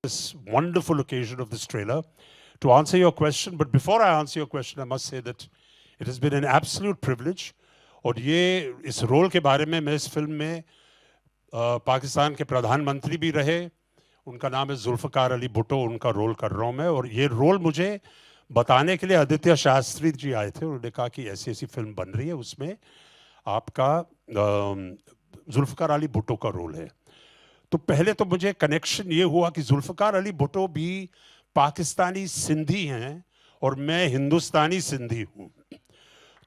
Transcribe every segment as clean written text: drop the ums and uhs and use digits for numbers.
this wonderful occasion of this trailer to answer your question. But before I answer your question, I must say that it has been an absolute privilege. और ये इस role के बारे में मैं इस film में पाकिस्तान के प्रधानमंत्री भी रहे, उनका नाम है जुल्फ़कार अली भुट्टो, उनका रोल कर रहा हूँ मैं। और ये रोल मुझे बताने के लिए आदित्य शास्त्री जी आए थे, उन्होंने कहा कि ऐसी ऐसी फिल्म बन रही है, उसमें आपका जुल्फ़कार अली भुट्टो का रोल है। तो पहले तो मुझे कनेक्शन ये हुआ कि जुल्फ़कार अली भुट्टो भी पाकिस्तानी सिंधी हैं और मैं हिंदुस्तानी सिंधी हूँ।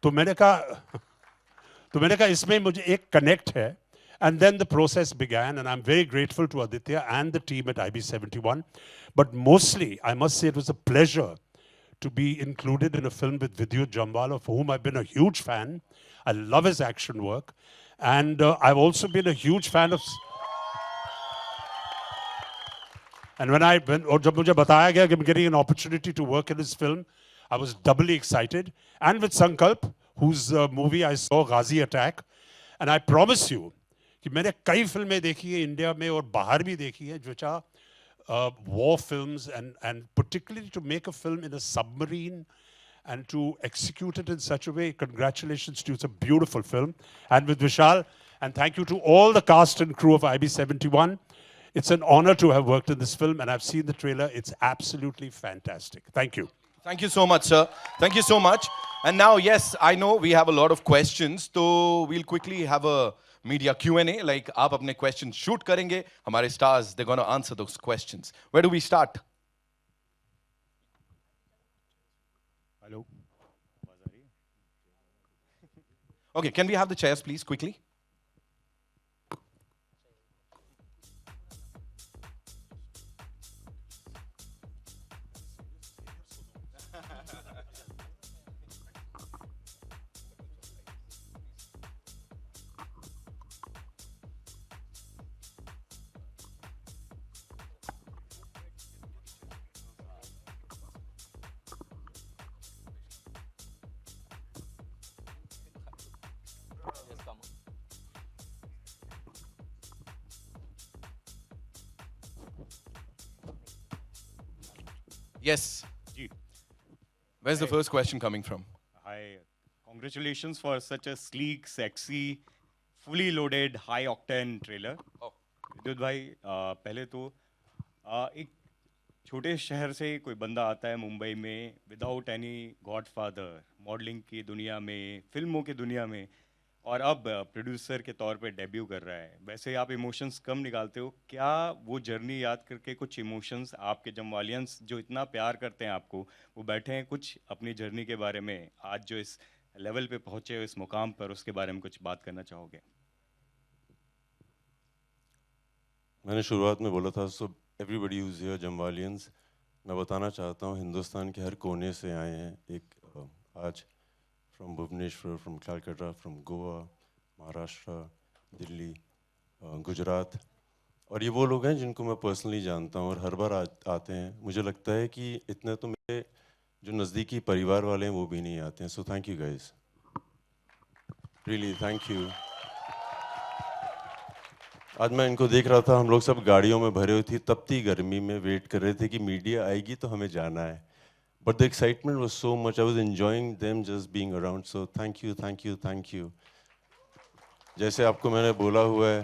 तो मैंने कहा इसमें मुझे एक कनेक्ट है। And then the process began, and I'm very grateful to Aditya and the team at IB71. But mostly, I must say, it was a pleasure to be included in a film with Vidyut Jamwal, of whom I've been a huge fan. I love his action work. And I've also been a huge fan of... And और जब मुझे बताया गया कि I'm getting an opportunity to work in this film, I was doubly excited. And with Sankalp, whose movie I saw, Ghazi Attack. And I promise you, कि मैंने कई फिल्में देखी है इंडिया में और बाहर भी देखी है, which are war films, and particularly to make a film in a submarine and to execute it in such a way. Congratulations to you. It's a beautiful film. And with Vishal, and thank you to all the cast and crew of IB71. It's an honor to have worked in this film, and I've seen the trailer. It's absolutely fantastic. Thank you. Thank you so much, sir. Thank you so much. And now, yes, I know we have a lot of questions, so we'll quickly have a media Q&A. Like, आप अपने questions shoot करेंगे, हमारे stars, they're going to answer those questions. Where do we start? Hello. Okay, can we have the chairs, please, quickly? Yes. Where's the first question coming from? Hi. Congratulations for such a sleek, sexy, fully loaded, high-octane trailer. Oh. विद्युत भाई, पहले तो एक छोटे शहर से कोई बंदा आता है मुंबई में विदाउट एनी गॉडफादर, मॉडलिंग की दुनिया में, फिल्मों की दुनिया में, और अब प्रोड्यूसर के तौर पे डेब्यू कर रहा है। वैसे आप इमोशंस कम निकालते हो, क्या वो जर्नी याद करके कुछ इमोशंस आपके जमवालियंस जो इतना प्यार करते हैं आपको, वो बैठे हैं कुछ अपनी जर्नी के बारे में, आज जो इस लेवल पे पहुँचे हो, इस मुकाम पर, उसके बारे में कुछ बात करना चाहोगे? मैंने शुरुआत में बोला था, सो एवरीबडी यूज़ हियर जमवालियंस, मैं बताना चाहता हूँ हिंदुस्तान के हर कोने से आए हैं। एक आज from Bhubaneswar, from Calcutta, from Goa, Maharashtra, Delhi, Gujarat, और ये वो लोग हैं जिनको मैं पर्सनली जानता हूँ और हर बार आते हैं। मुझे लगता है कि इतने तो मेरे जो नज़दीकी परिवार वाले हैं वो भी नहीं आते हैं। So thank you guys, really thank you. आज मैं इनको देख रहा था, हम लोग सब गाड़ियों में भरे हुए थे, तपती गर्मी में वेट कर रहे थे कि मीडिया आएगी तो हमें जाना है। But the excitement was so much. I was enjoying them just being around. So thank you, thank you, thank you. जैसे आपको मैंने बोला हुआ है,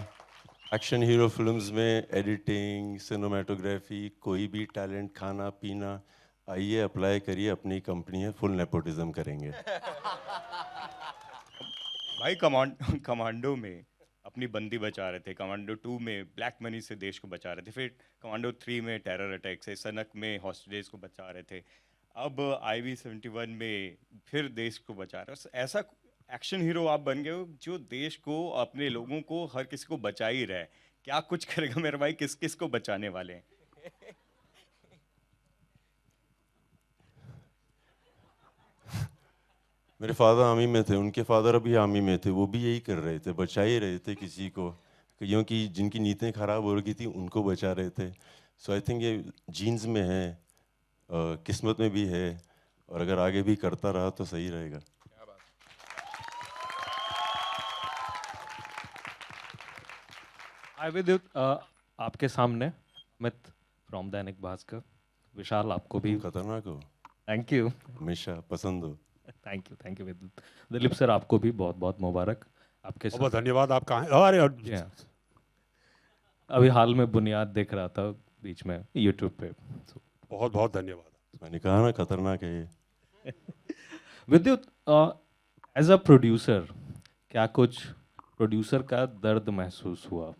एक्शन हीरो फिल्म्स में एडिटिंग, सिनेमाटोग्राफी, कोई भी टैलेंट, खाना पीना, आइए अप्लाई करिए, अपनी कंपनी है, फुल नेपोटिज्म करेंगे। भाई कमांडो में अपनी बंदी बचा रहे थे, कमांडो 2 में ब्लैक मनी से देश को बचा रहे थे, फिर कमांडो 3 में टेरर अटैक से, सनक में हॉस्टेजेस को बचा रहे थे, अब IB71 में फिर देश को बचा रहे हो। ऐसा एक्शन हीरो आप बन गए हो जो देश को, अपने लोगों को, हर किसी को बचा ही रहा है। क्या कुछ करेगा मेरे भाई, किस किस को बचाने वाले हैं? मेरे फादर आर्मी में थे, उनके फादर अभी आर्मी में थे, वो भी यही कर रहे थे, बचा ही रहे थे किसी को, क्योंकि जिनकी नीतियाँ खराब हो रही थी उनको बचा रहे थे। सो आई थिंक ये जीन्स में है, किस्मत में भी है, और अगर आगे भी करता रहा तो सही रहेगा। विद्युत, आपके सामने अमित फ्रॉम दैनिक भास्कर। विशाल आपको भी खतरनाक हो, थैंक यू। हमेशा पसंद हो। थैंक यू विद्युत। दिलीप सर आपको भी बहुत बहुत मुबारक। आपके बहुत साथ धन्यवाद। आप कहाँ हैं? अरे Yeah. अभी हाल में बुनियाद देख रहा था बीच में यूट्यूब पे। So, बहुत बहुत धन्यवाद। मैंने कहा ना खतरनाक है ये। विद्युत एज अ प्रोड्यूसर क्या कुछ प्रोड्यूसर का दर्द महसूस हुआ?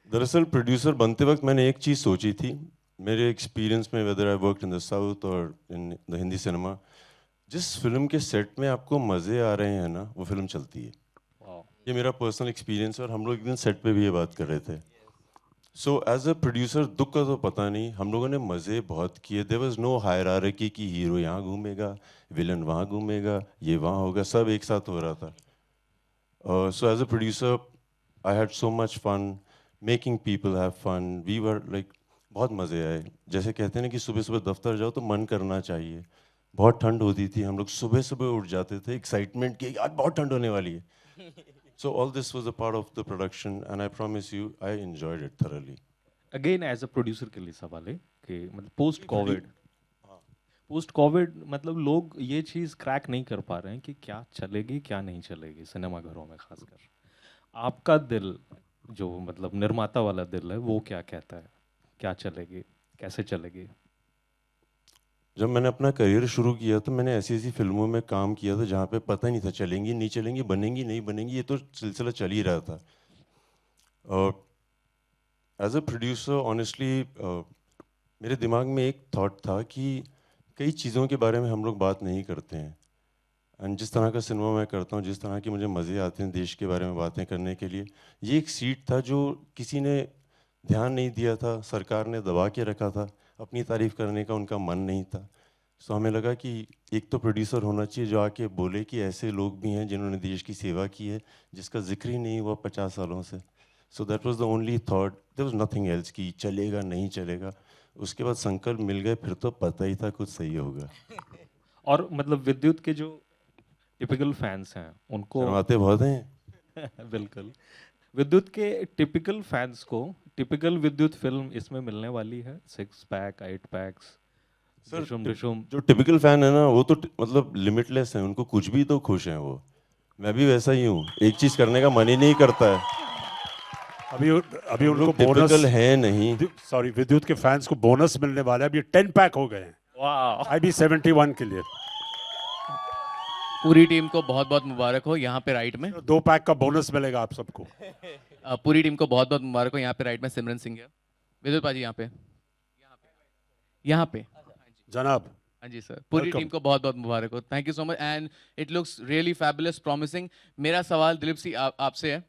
दरअसल प्रोड्यूसर बनते वक्त मैंने एक चीज़ सोची थी, मेरे एक्सपीरियंस में, whether I worked in the south और इन द हिंदी सिनेमा, जिस फिल्म के सेट में आपको मज़े आ रहे हैं ना, वो फिल्म चलती है। ये मेरा पर्सनल एक्सपीरियंस है और हम लोग एक दिन सेट पे भी ये बात कर रहे थे। सो एज अ प्रोड्यूसर दुख का तो पता नहीं, हम लोगों ने मज़े बहुत किए। देयर वाज नो हायरार्की कि हीरो यहाँ घूमेगा, विलन वहाँ घूमेगा, ये वहाँ होगा, सब एक साथ हो रहा था। So as a producer I had so much fun making people have fun. We were like, बहुत मज़े आए। जैसे कहते हैं ना कि सुबह सुबह दफ्तर जाओ तो मन करना चाहिए। बहुत ठंड होती थी, हम लोग सुबह सुबह उठ जाते थे एक्साइटमेंट की आज बहुत ठंड होने वाली है। So all this was a part of the production and I promise you I enjoyed it thoroughly. Again as a producer के लिए सवाल है कि मतलब पोस्ट कोविड मतलब लोग ये चीज़ क्रैक नहीं कर पा रहे हैं कि क्या चलेगी क्या नहीं चलेगी सिनेमाघरों में। खासकर आपका दिल, जो मतलब निर्माता वाला दिल है, वो क्या कहता है? क्या चलेगी, कैसे चलेगी? जब मैंने अपना करियर शुरू किया तो मैंने ऐसी ऐसी फिल्मों में काम किया था जहाँ पे पता ही नहीं था चलेंगी नहीं चलेंगी, बनेंगी नहीं बनेंगी, ये तो सिलसिला चल ही रहा था। एज अ प्रोड्यूसर ऑनेस्टली मेरे दिमाग में एक थॉट था कि कई चीज़ों के बारे में हम लोग बात नहीं करते हैं। एंड जिस तरह का सिनेमा मैं करता हूँ, जिस तरह की मुझे मज़े आते हैं देश के बारे में बातें करने के लिए, ये एक सीट था जो किसी ने ध्यान नहीं दिया था, सरकार ने दबा के रखा था, अपनी तारीफ़ करने का उनका मन नहीं था। सो हमें लगा कि एक तो प्रोड्यूसर होना चाहिए जो आके बोले कि ऐसे लोग भी हैं जिन्होंने देश की सेवा की है, जिसका जिक्र ही नहीं हुआ 50 सालों से। So that was the only thought, there was nothing else कि चलेगा नहीं चलेगा। उसके बाद संकल्प मिल गए, फिर तो पता ही था कुछ सही होगा। और मतलब विद्युत के जो टिपिकल फैंस हैं उनको शर्माते बहुत हैं। बिल्कुल, विद्युत के टिपिकल फैंस को टिपिकल विद्युत फिल्म इसमें मिलने वाली है। 6 पैक 8 पैक्स डिशुम डिशुम। जो टिपिकल फैन है ना वो तो मतलब लिमिटलेस है, उनको कुछ भी तो खुश हैं वो। मैं भी वैसा ही हूँ, एक चीज़ करने का मन ही नहीं करता है। अभी उनको टिपिकल बोनस है नहीं। सॉरी, विद्युत के फैंस को बोनस मिलने वाला है। अभी 10 पैक हो गए हैं। वाह, आई बी 71 के लिए पूरी टीम को बहुत बहुत मुबारक हो। यहाँ पे राइट में 2 पैक का बोनस मिलेगा आप सबको। पूरी टीम को बहुत बहुत मुबारक हो। यहाँ पे राइट में सिमरन सिंह है, विद्युत पाजी यहाँ पे यहाँ पे। जनाब, हाँ जी सर, पूरी Welcome. टीम को बहुत बहुत मुबारक हो। Thank you so much and it looks really fabulous, promising. मेरा सवाल दिलीप सिंह आपसे है।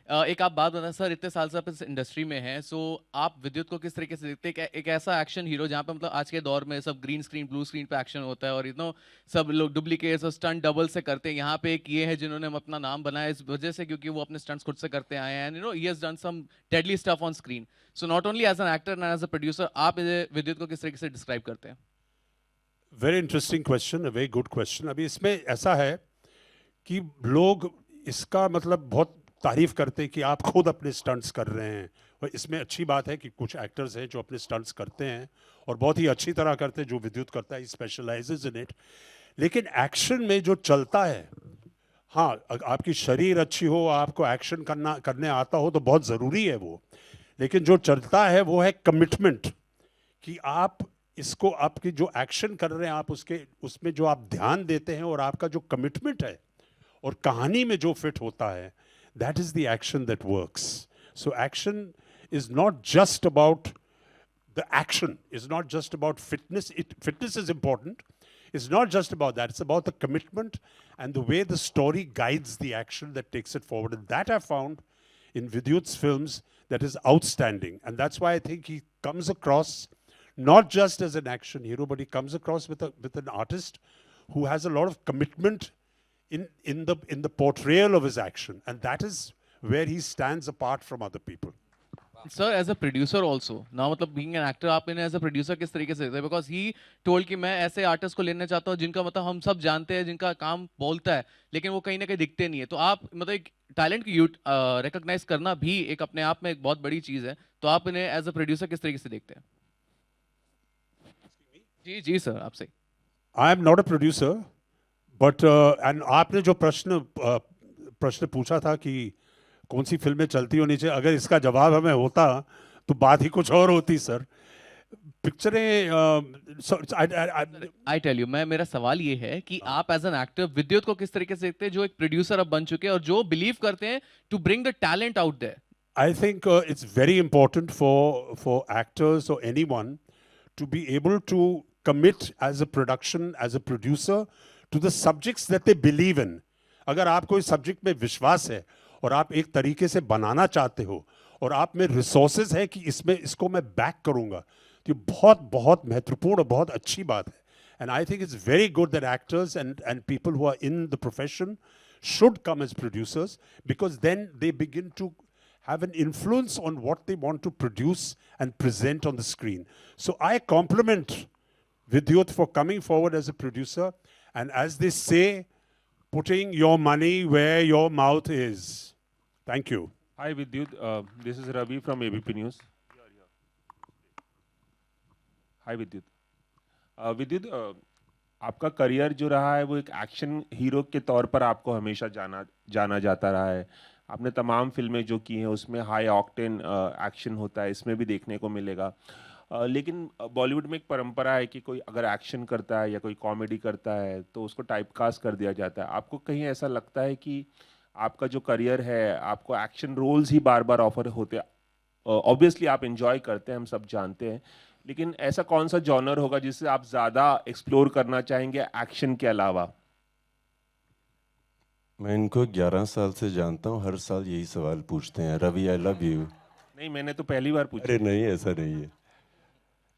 एक आप बात बताएं सर, इतने साल से आप इस इंडस्ट्री में हैं, सो आप विद्युत को किस तरीके से देखते हैं? एक ऐसा एक्शन हीरो जहाँ पे मतलब आज के दौर में सब ग्रीन स्क्रीन ब्लू स्क्रीन पे एक्शन होता है और सब लोग डुप्लीकेट्स और स्टंट डबल से करते हैं। यहाँ पे एक ये है जिन्होंने अपना नाम बनाया इस वजह से क्योंकि वो अपने स्टंट्स खुद से करते आए हैं and he has done some deadly stuff on screen. So not only as an actor and as a producer, आप विद्युत को किस तरीके से डिस्क्राइब करते हैं? Very interesting question, very good question. अभी इसमें ऐसा है कि लोग इसका मतलब बहुत तारीफ करते हैं कि आप खुद अपने स्टंट्स कर रहे हैं, और इसमें अच्छी बात है कि कुछ एक्टर्स हैं जो अपने स्टंट्स करते हैं और बहुत ही अच्छी तरह करते हैं, जो विद्युत करता है, स्पेशलाइजेज इन इट। लेकिन एक्शन में जो चलता है, हाँ, आपकी शरीर अच्छी हो, आपको एक्शन करने आता हो तो बहुत ज़रूरी है वो, लेकिन जो चलता है वो है कमिटमेंट, कि आप इसको, आपकी जो एक्शन कर रहे हैं आप उसमें जो आप ध्यान देते हैं और आपका जो कमिटमेंट है और कहानी में जो फिट होता है, that is the action that works. So action is not just about the action, is not just about fitness. Fitness is important. It's not just about that. It's about the commitment and the way the story guides the action that takes it forward. And that I found in Vidyut's films that is outstanding. And that's why I think he comes across not just as an action hero, but he comes across with an artist who has a lot of commitment in the portrayal of his action, and that is where he stands apart from other people. Sir as a producer also ना, मतलब being an actor आप इन्हें as a producer किस तरीके से देखते हैं? Because he told कि मैं ऐसे आर्टिस्ट को लेना चाहता हूँ जिनका मतलब हम सब जानते हैं, जिनका काम बोलता है लेकिन वो कहीं ना कहीं दिखते नहीं है। तो आप मतलब एक टैलेंट की रिकॉग्नाइज करना भी एक अपने आप में एक बहुत बड़ी चीज़ है। तो आप इन्हें एज अ प्रोड्यूसर किस तरीके से देखते हैं? जी जी सर, आपसे। आई am not a producer but and आपने जो प्रश्न पूछा था कि कौन सी फिल्में चलती होनी चाहिए, अगर इसका जवाब हमें होता तो बात ही कुछ और होती सर। पिक्चरें आई टेल यू, मैं मेरा सवाल ये है कि आप एज एन एक्टर विद्युत को किस तरीके से देखते हैं, जो एक प्रोड्यूसर अब बन चुके हैं और जो बिलीव करते हैं to bring the talent out there? I think it's very important for actors or anyone to be able to commit as a production, as a producer, to the subjects that they believe in. अगर आप कोई subject में विश्वास है और आप एक तरीके से बनाना चाहते हो और आप में रिसोर्सेज है कि इसमें इसको मैं बैक करूंगा, तो ये बहुत बहुत महत्वपूर्ण और बहुत अच्छी बात है. And I think it's very good that actors and people who are in the profession should come as producers, because then they begin to have an influence on what they want to produce and present on the screen. So I compliment Vidyut for coming forward as a producer, and as they say, putting your money where your mouth is. Thank you. Hi Vidyut, this is Ravi from ABP News. Hi Vidyut. विद्युत आपका career जो रहा है वो एक action hero के तौर पर आपको हमेशा जाना जाता रहा है. आपने तमाम फिल्में जो की हैं उसमें हाई ऑक्टेन एक्शन होता है, इसमें भी देखने को मिलेगा. लेकिन बॉलीवुड में एक परंपरा है कि कोई अगर एक्शन करता है या कोई कॉमेडी करता है तो उसको टाइपकास्ट कर दिया जाता है. आपको कहीं ऐसा लगता है कि आपका जो करियर है आपको एक्शन रोल्स ही बार बार ऑफर होते हैं? ऑब्वियसली आप एंजॉय करते हैं, हम सब जानते हैं, लेकिन ऐसा कौन सा जॉनर होगा जिससे आप ज़्यादा एक्सप्लोर करना चाहेंगे एक्शन के अलावा? मैं इनको 11 साल से जानता हूँ, हर साल यही सवाल पूछते हैं, रवि आई लव यू. नहीं, मैंने तो पहली बार पूछा. अरे नहीं, ऐसा नहीं है,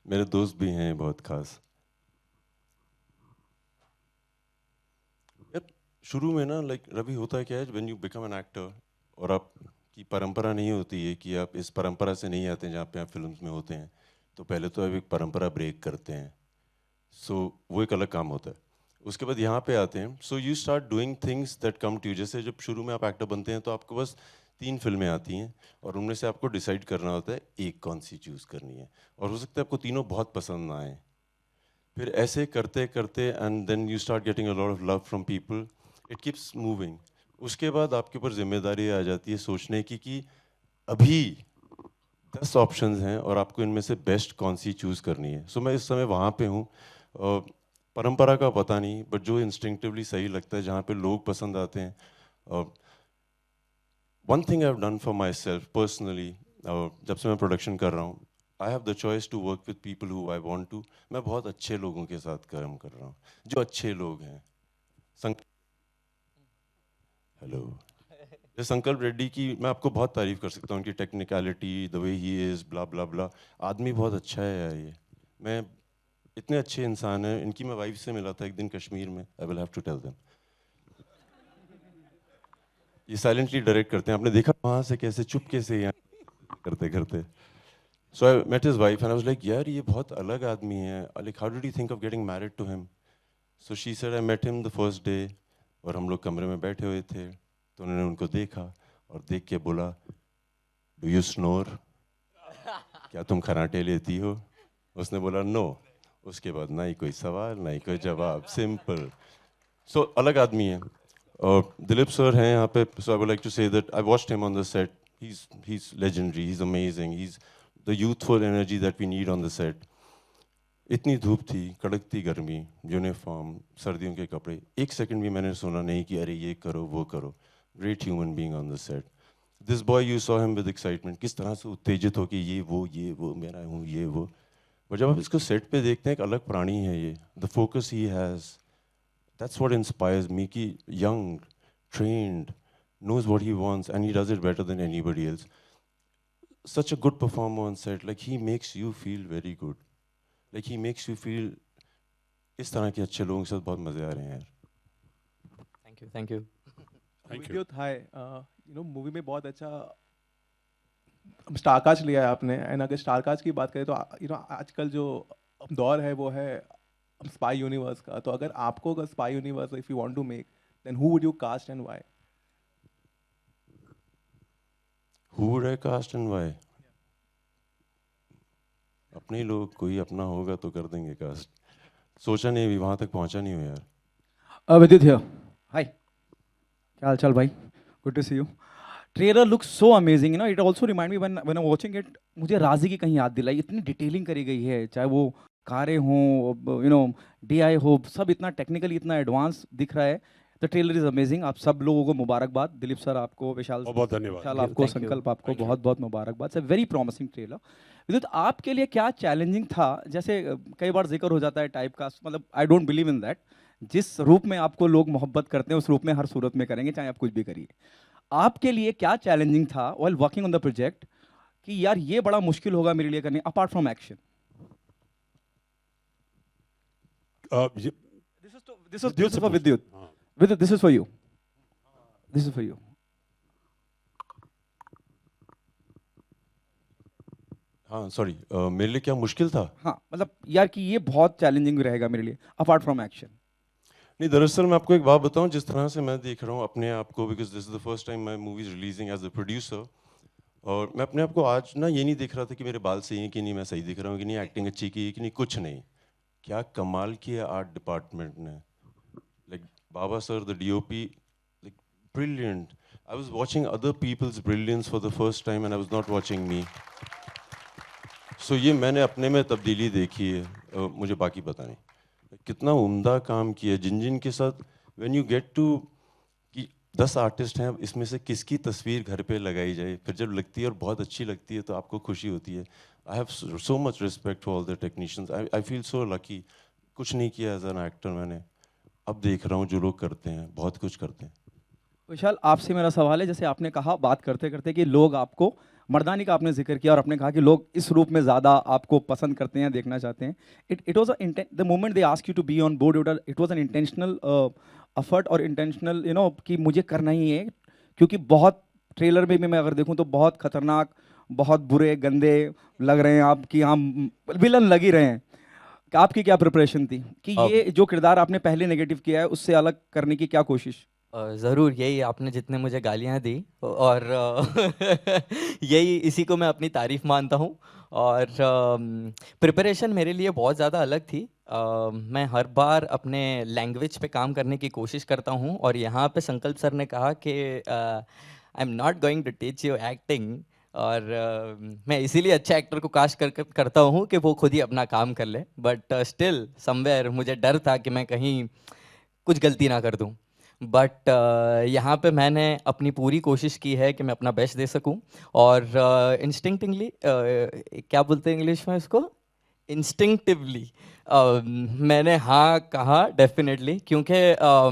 मेरे दोस्त भी हैं बहुत खास. यार शुरू में ना लाइक रवि होता है क्या है, when you become an actor और आपकी परंपरा नहीं होती है कि आप इस परंपरा से नहीं आते हैं जहाँ पे आप फिल्म्स में होते हैं, तो पहले तो आप एक परंपरा ब्रेक करते हैं. सो वो एक अलग काम होता है. उसके बाद यहाँ पे आते हैं, so you start doing things that come to you. जैसे जब शुरू में आप एक्टर बनते हैं तो आपको बस 3 फिल्में आती हैं और उनमें से आपको डिसाइड करना होता है एक कौन सी चूज़ करनी है, और हो सकता है आपको तीनों बहुत पसंद ना आए. फिर ऐसे करते करते and then you start getting a lot of love from people, it keeps moving. उसके बाद आपके ऊपर जिम्मेदारी आ जाती है सोचने की कि अभी 10 ऑप्शंस हैं और आपको इनमें से बेस्ट कौन सी चूज़ करनी है. सो मैं इस समय वहाँ पे हूँ. परंपरा का पता नहीं, बट जो इंस्टिंक्टिवली सही लगता है, जहाँ पे लोग पसंद आते हैं. One thing I have done for myself personally, जब से मैं प्रोडक्शन कर रहा हूँ, I have the choice to work with people who I want to. मैं बहुत अच्छे लोगों के साथ काम कर रहा हूँ, जो अच्छे लोग हैं. हेलो, जैसे संकल्प रेड्डी की मैं आपको बहुत तारीफ कर सकता हूँ, उनकी technicality, the way he is, blah blah blah. आदमी बहुत अच्छा है यार. ये मैं इतने अच्छे इंसान हैं. इनकी मैं वाइफ से मिला था एक दिन कश्मीर में. I will have to tell them. ये साइलेंटली डायरेक्ट करते हैं, आपने देखा वहाँ से कैसे चुपके से यहाँ करते करते. So I met his wife and I was like, यार ये बहुत अलग आदमी है, like how did you think of getting married to him? So she said I met him the first day, और हम लोग कमरे में बैठे हुए थे, तो उन्होंने उनको देखा और देख के बोला, डू यू स्नोर? क्या तुम खराटे लेती हो? उसने बोला नो. उसके बाद ना ही कोई सवाल ना ही कोई जवाब, सिंपल. सो अलग आदमी है. दिलीप सर हैं यहाँ पे. So I would like to say that I watched him on the set. he's legendary, he's amazing, he's the youthful energy that we need on the set. इतनी धूप थी, कड़कती गर्मी, यूनिफॉर्म, सर्दियों के कपड़े, एक सेकंड भी मैंने सुना नहीं कि अरे ये करो वो करो. Great human being on the set. This boy, you saw him with excitement, किस तरह से उत्तेजित हो कि ये वो मेरा हूँ ये वो. और जब आप इसको सेट पे देखते हैं, एक अलग प्राणी है ये. The focus he has, that's what inspires me, कि young, trained, knows what he wants and he does it better than anybody else. Such a good performer on set, like he makes you feel very good, like he makes you feel इस तरह के अच्छे लोगों के साथ बहुत मजे आ रहे हैं यार. Thank you. Thank you. विद्युत, हाय. मूवी में बहुत अच्छा स्टारकास्ट लिया है आपने, एंड अगर स्टारकास्ट की बात करें तो आजकल जो दौर है वो है स्पाई यूनिवर्स का। तो अगर आपको अगर spy universe if you want to make, then who would you cast and why? Who would I cast and why? अपने ही लोग, कोई अपना होगा तो कर देंगे कास्ट। सोचा नहीं, अभी वहां तक पहुंचा नहीं हूँ यार। विद्युत हियर, हाय, क्या हाल चाल भाई? Good to see you. Trailer looks so amazing, you know, it also remind me when I watching it, मुझे राजी की कहीं याद दिलाई। इतनी डिटेलिंग करी गई है, चाहे वो कारें हों, यू नो, डीआई हो, सब इतना टेक्निकली इतना एडवांस दिख रहा है। The trailer is amazing. आप सब लोगों को मुबारकबाद, दिलीप सर आपको, विशाल बहुत धन्यवाद। विशाल आपको, संकल्प आपको बहुत बहुत मुबारकबाद। It's a very promising trailer. विद्युत, आपके लिए क्या चैलेंजिंग था? जैसे कई बार जिक्र हो जाता है टाइप का, मतलब I don't believe in that. जिस रूप में आपको लोग मोहब्बत करते हैं उस रूप में हर सूरत में करेंगे, चाहे आप कुछ भी करिए। आपके लिए क्या चैलेंजिंग था while working on the project कि यार ये बड़ा मुश्किल होगा मेरे लिए करने, apart from action? This is for Vidyut. Vidyut, this is for you. This is for you. हाँ सॉरी, मेरे लिए क्या मुश्किल था? हाँ, मतलब यार कि ये बहुत चैलेंजिंग रहेगा मेरे लिए अपार्ट फ्रॉम एक्शन। नहीं, दरअसल मैं आपको एक बात बताऊं, जिस तरह से मैं देख रहा हूँ अपने आप को, because this is the first time my movie is releasing as a producer, और मैं अपने आप को आज ना ये नहीं देख रहा था कि मेरे बाल सही हैं कि नहीं, मैं सही दिख रहा हूँ कि नहीं, एक्टिंग अच्छी की है कि नहीं, कुछ नहीं। क्या कमाल किया आर्ट डिपार्टमेंट ने, like Baba sir the DOP, like brilliant. I was watching other people's brilliance for the first time and I was not watching me. So ये मैंने अपने में तब्दीली देखी है। मुझे बाकी पता नहीं कितना उम्दा काम किया जिन जिन के साथ। व्हेन यू गेट टू कि 10 आर्टिस्ट हैं, इसमें से किसकी तस्वीर घर पे लगाई जाए, फिर जब लगती है और बहुत अच्छी लगती है तो आपको खुशी होती है। I have so much respect for all the technicians. I feel so lucky. कुछ नहीं किया एज एन एक्टर मैंने, अब देख रहा हूँ जो लोग करते हैं, बहुत कुछ करते हैं। विशाल, आपसे मेरा सवाल है, जैसे आपने कहा बात करते करते कि लोग आपको, मर्दानी का आपने जिक्र किया और आपने कहा कि लोग इस रूप में ज़्यादा आपको पसंद करते हैं, देखना चाहते हैं। It was the moment they ask you to be on board, it was an intentional effort और इंटेंशनल, यू नो, कि मुझे करना ही है, क्योंकि बहुत ट्रेलर में भी मैं अगर देखूं तो बहुत खतरनाक, बहुत बुरे गंदे लग रहे हैं आप, कि हम विलन लग ही रहे हैं। आपकी क्या प्रिपरेशन थी कि ये जो किरदार आपने पहले नेगेटिव किया है उससे अलग करने की क्या कोशिश? ज़रूर, यही आपने जितने मुझे गालियाँ दी और यही, इसी को मैं अपनी तारीफ़ मानता हूँ। और प्रिपरेशन मेरे लिए बहुत ज़्यादा अलग थी। मैं हर बार अपने लैंग्वेज पे काम करने की कोशिश करता हूँ, और यहाँ पे संकल्प सर ने कहा कि I am not going to teach you acting, और मैं इसीलिए अच्छे एक्टर को कास्ट करता हूँ कि वो खुद ही अपना काम कर ले। बट स्टिल समवेयर मुझे डर था कि मैं कहीं कुछ गलती ना कर दूँ। बट यहाँ पे मैंने अपनी पूरी कोशिश की है कि मैं अपना बेस्ट दे सकूं, और इंस्टिंक्टिवली, क्या बोलते हैं इंग्लिश में इसको, इंस्टिंक्टिवली मैंने हाँ कहा डेफिनेटली, क्योंकि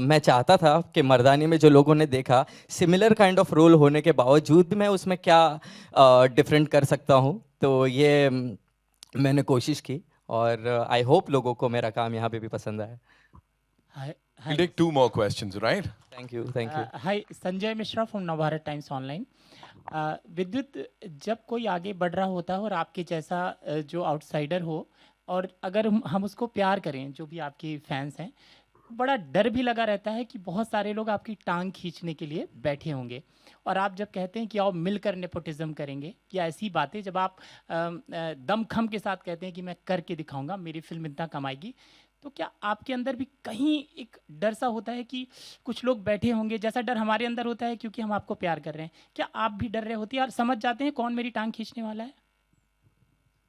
मैं चाहता था कि मर्दानी में जो लोगों ने देखा, सिमिलर काइंड ऑफ रोल होने के बावजूद भी मैं उसमें क्या डिफरेंट कर सकता हूँ। तो ये मैंने कोशिश की, और आई होप लोगों को मेरा काम यहाँ पे भी पसंद आए। We'll take 2 more questions, right? Thank you, thank you. Hi, Sanjay Mishra from Navbharat Times Online. विद्युत, जब कोई आगे बढ़ रहा होता है और आपके जैसा जो आउटसाइडर हो, और अगर हम उसको प्यार करें, जो भी आपके फैंस हैं, बड़ा डर भी लगा रहता है कि बहुत सारे लोग आपकी टांग खींचने के लिए बैठे होंगे। और आप जब कहते हैं कि आओ मिलकर नेपोटिज्म करेंगे, या ऐसी बातें जब आप दमखम के साथ कहते हैं कि मैं करके दिखाऊंगा, मेरी फिल्म इतना कमाएगी, तो क्या आपके अंदर भी कहीं एक डर सा होता है कि कुछ लोग बैठे होंगे, जैसा डर हमारे अंदर होता है क्योंकि हम आपको प्यार कर रहे हैं? क्या आप भी डर रहे होती है और समझ जाते हैं कौन मेरी टांग खींचने वाला है?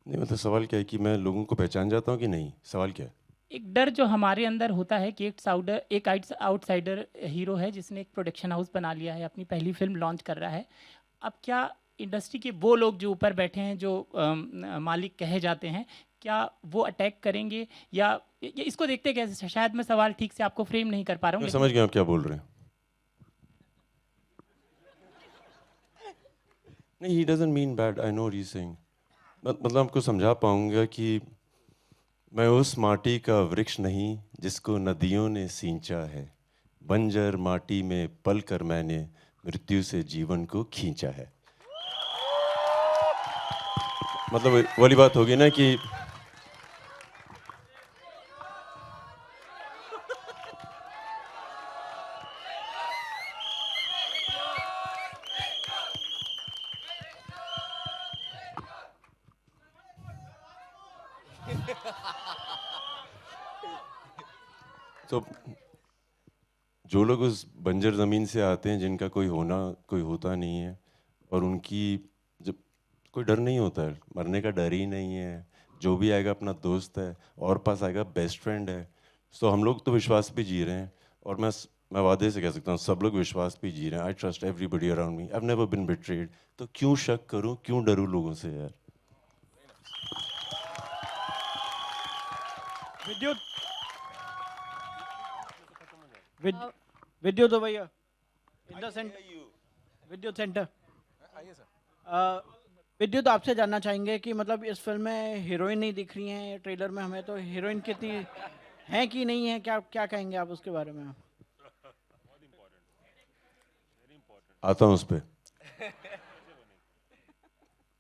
नहीं, मतलब सवाल क्या है कि मैं लोगों को पहचान जाता हूँ कि नहीं, सवाल क्या है? एक डर जो हमारे अंदर होता है कि एक आउटसाइडर हीरो है जिसने एक प्रोडक्शन हाउस बना लिया है, अपनी पहली फिल्म लॉन्च कर रहा है। अब क्या इंडस्ट्री के वो लोग जो ऊपर बैठे हैं, जो मालिक कहे जाते हैं, क्या वो अटैक करेंगे, या इसको देखते कैसे? शायद मैं सवाल ठीक से आपको फ्रेम नहीं कर पा रहा हूँ। मैं समझ गया आप क्या बोल रहे हैं। नहीं, he doesn't mean bad, I know what he's saying. मतलब आपको समझा पाऊंगा कि मैं उस माटी का वृक्ष नहीं जिसको नदियों ने सींचा है, बंजर माटी में पल कर मैंने मृत्यु से जीवन को खींचा है। मतलब वाली बात होगी ना कि तो जो लोग उस बंजर ज़मीन से आते हैं जिनका कोई होता नहीं है और उनकी जब कोई डर नहीं होता है, मरने का डर ही नहीं है, जो भी आएगा अपना दोस्त है और पास आएगा बेस्ट फ्रेंड है। तो हम लोग तो विश्वास पे जी रहे हैं और मैं वादे से कह सकता हूँ सब लोग विश्वास पे जी रहे हैं। I trust everybody around me, I have never been betrayed. तो क्यों शक करूँ, क्यों डरूँ लोगों से यार। विद्युत विद्युत भैया इन द सेंटर, विद्युत सेंटर। विद्युत आपसे जानना चाहेंगे कि मतलब इस फिल्म में हीरोइन नहीं दिख रही हैं ट्रेलर में हमें, तो हीरोइन कितनी है कि नहीं है, क्या क्या कहेंगे आप उसके बारे में? आता हूँ उस पर।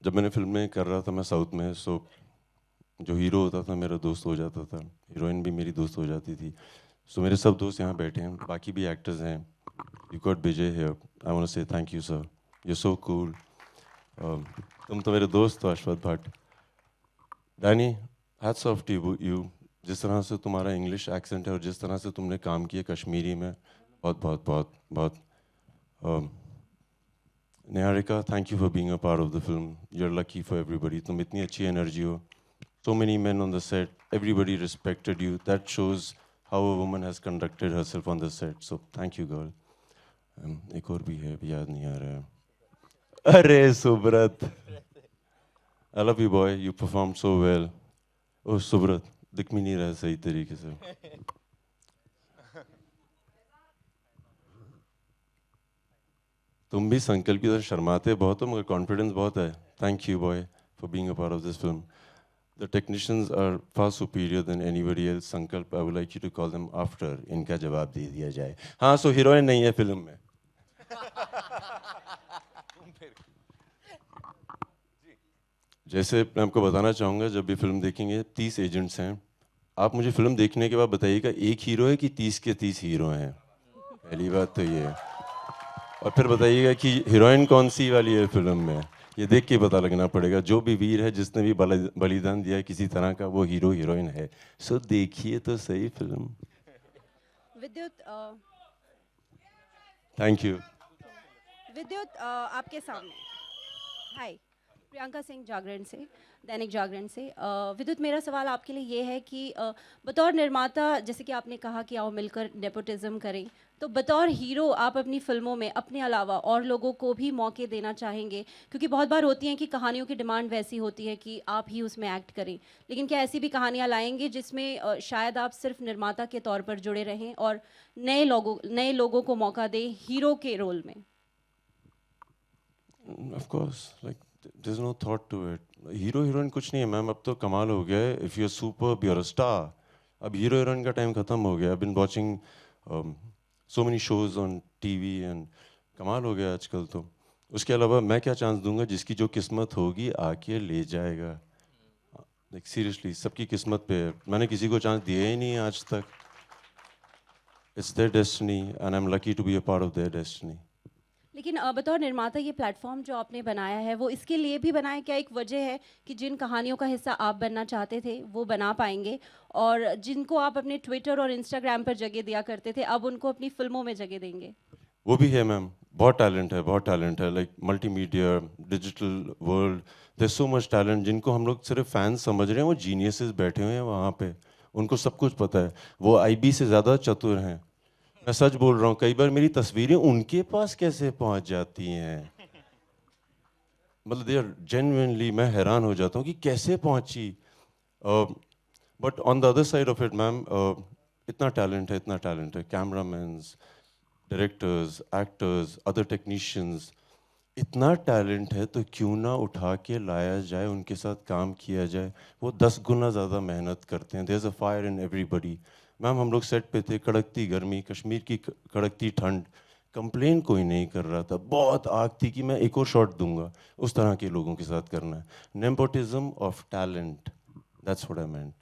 जब मैंने फिल्म में कर रहा था मैं साउथ में, सो जो हीरो होता था मेरा दोस्त हो जाता था, हीरोइन भी मेरी दोस्त हो जाती थी। सो मेरे सब दोस्त यहाँ बैठे हैं, बाकी भी एक्टर्स हैं। You got Vijay here, I want to say thank you sir, you so cool. तुम तो मेरे दोस्त हो Ashwath Bhatt. Danny, hats off to you, जिस तरह से तुम्हारा इंग्लिश एक्सेंट है और जिस तरह से तुमने काम किया कश्मीरी में, बहुत बहुत बहुत बहुत। Niharika, thank you for being a part of the film, you are lucky for everybody. तुम इतनी अच्छी एनर्जी हो, so many men on the set, everybody respected you. That shows how a woman has conducted herself on the set. So thank you, girl. एक और भी है, अभी याद नहीं आ रहा है। अरे Subrat, I love you boy, you performed so well. Oh Subrat, दिख भी नहीं रहा है सही तरीके से। तुम भी संकल्प की तरह शर्माते बहुत हो मगर कॉन्फिडेंस बहुत है। Thank you boy for being a part of this film. The technicians are far superior than anybody else. Sankalp, I would like you to call them after. इनका जवाब दे दिया जाए। हाँ, सो हीरोइन नहीं है फिल्म में। जैसे मैं आपको बताना चाहूँगा, जब भी फिल्म देखेंगे 30 एजेंट्स हैं। आप मुझे फिल्म देखने के बाद बताइएगा एक हीरो है कि 30 के 30 हीरो हैं। पहली बात तो ये है। और फिर बताइएगा कि हीरोइन कौन सी वाली है फिल्म में। ये देख के पता लगना पड़ेगा। जो भी वीर है, जिसने भी बलिदान दिया है किसी तरह का, वो हीरो हीरोइन है। सो देखिए तो सही फिल्म। विद्युत, थैंक यू। विद्युत, आपके सामने हाय, प्रियंका सिंह जागरण से, दैनिक जागरण से। विद्युत, मेरा सवाल आपके लिए ये है कि बतौर निर्माता, जैसे कि आपने कहा कि आओ मिलकर नेपोटिज्म करें, तो बतौर हीरो आप अपनी फिल्मों में अपने अलावा और लोगों को भी मौके देना चाहेंगे? क्योंकि बहुत बार होती हैं कि कहानियों की डिमांड वैसी होती है कि आप ही उसमें एक्ट करें, लेकिन क्या ऐसी भी कहानियाँ लाएंगे जिसमें शायद आप सिर्फ निर्माता के तौर पर जुड़े रहें और नए लोगों को मौका दें हीरो के रोल में? Of course, like there's no thought to it. Hero heroine कुछ नहीं है मैम, अब तो कमाल हो गया है। If you're superb, you're a star. अब हीरो हीरोइन का टाइम खत्म हो गया। I've been watching so many shows on TV and कमाल हो गया आजकल तो। उसके अलावा मैं क्या चांस दूंगा, जिसकी जो किस्मत होगी आके ले जाएगा। Like seriously, सबकी किस्मत पे है। मैंने किसी को चांस दिया ही नहीं आज तक। It's their destiny and I'm lucky to be a part of their destiny. लेकिन बतौर निर्माता ये प्लेटफॉर्म जो आपने बनाया है वो इसके लिए भी बनाया, क्या एक वजह है कि जिन कहानियों का हिस्सा आप बनना चाहते थे वो बना पाएंगे, और जिनको आप अपने ट्विटर और इंस्टाग्राम पर जगह दिया करते थे अब उनको अपनी फिल्मों में जगह देंगे? वो भी है मैम, बहुत टैलेंट है, बहुत टैलेंट है। Like multimedia, digital world, there so much talent. जिनको हम लोग सिर्फ फैंस समझ रहे हैं, वो जीनियसेस बैठे हुए हैं वहाँ पे, उनको सब कुछ पता है। वो IB से ज़्यादा चतुर हैं। मैं सच बोल रहा हूँ, कई बार मेरी तस्वीरें उनके पास कैसे पहुँच जाती हैं, मतलब दे आर जेन्युइनली, मैं हैरान हो जाता हूँ कि कैसे पहुँची। But on the other side of it ma'am, इतना टैलेंट है, इतना टैलेंट है। कैमरामैन्स, डायरेक्टर्स, एक्टर्स, अदर टेक्नीशियंस, इतना टैलेंट है, तो क्यों ना उठा के लाया जाए, उनके साथ काम किया जाए। वो 10 गुना ज़्यादा मेहनत करते हैं। There is a fire in everybody. Ma'am हम लोग सेट पे थे, कड़कती गर्मी, कश्मीर की कड़कती ठंड, कंप्लेन कोई नहीं कर रहा था, बहुत आग थी कि मैं एक और शॉट दूंगा। उस तरह के लोगों के साथ करना है, nepotism of talent, that's what I meant.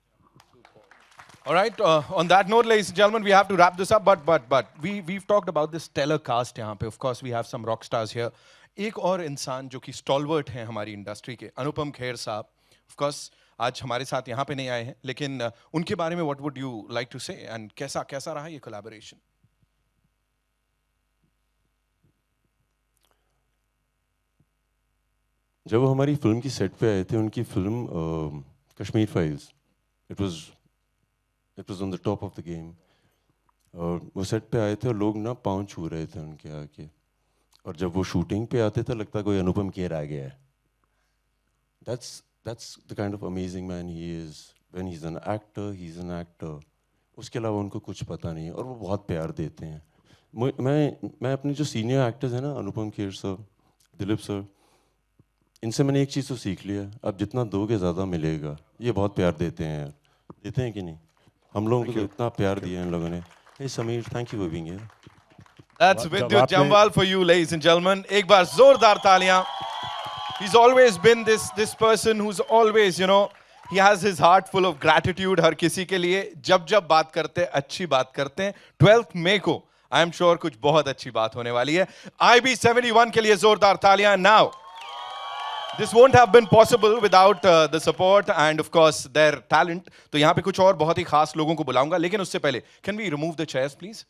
All right. On that note, ladies and gentlemen, we have to wrap this up. But we've talked about this stellar cast यहाँ पे. Of course, we have some rock stars here. एक और इंसान जो कि stalwart हैं हमारी industry के, अनुपम खेर साहब. Of course, आज हमारे साथ यहाँ पे नहीं आए हैं, लेकिन उनके बारे में what would you like to say and कैसा रहा ये collaboration? जब वो हमारी फिल्म की सेट पे आए थे, उनकी film Kashmir files, it was on the top of the game, और वो सेट पे आए थे और लोग ना पाँव छू रहे थे उनके आके, और जब वो शूटिंग पे आते थे लगता कोई अनुपम खेर आ गया है। That's the kind of amazing man he is. When he's an actor, he's an actor. उसके अलावा उनको कुछ पता नहीं है, और वो बहुत प्यार देते हैं। मैं अपने जो सीनियर एक्टर्स हैं ना, अनुपम खेर सर, दिलीप सर, इनसे मैंने एक चीज़ तो सीख लिया, अब जितना दोगे ज़्यादा मिलेगा। ये बहुत प्यार देते हैं यार, देते हैं कि नहीं? हम लोगों को तो इतना प्यार दिया इन लोगों ने। Hey Sameer, thank you for being here. That's Vidyut Jamwal for you, ladies and gentlemen. एक बार जोरदार तालियां. He's always been this person who's always, you know, he has his heart full of gratitude हर किसी के लिए. जब बात करते हैं, अच्छी बात करते हैं. 12th May को I am sure कुछ बहुत अच्छी बात होने वाली है. IB71 के लिए जोरदार तालियां. Now, this won't have been possible without the support and of course their talent. तो यहाँ पे कुछ और बहुत ही खास लोगों को बुलाऊंगा, लेकिन उससे पहले can we remove the chairs please?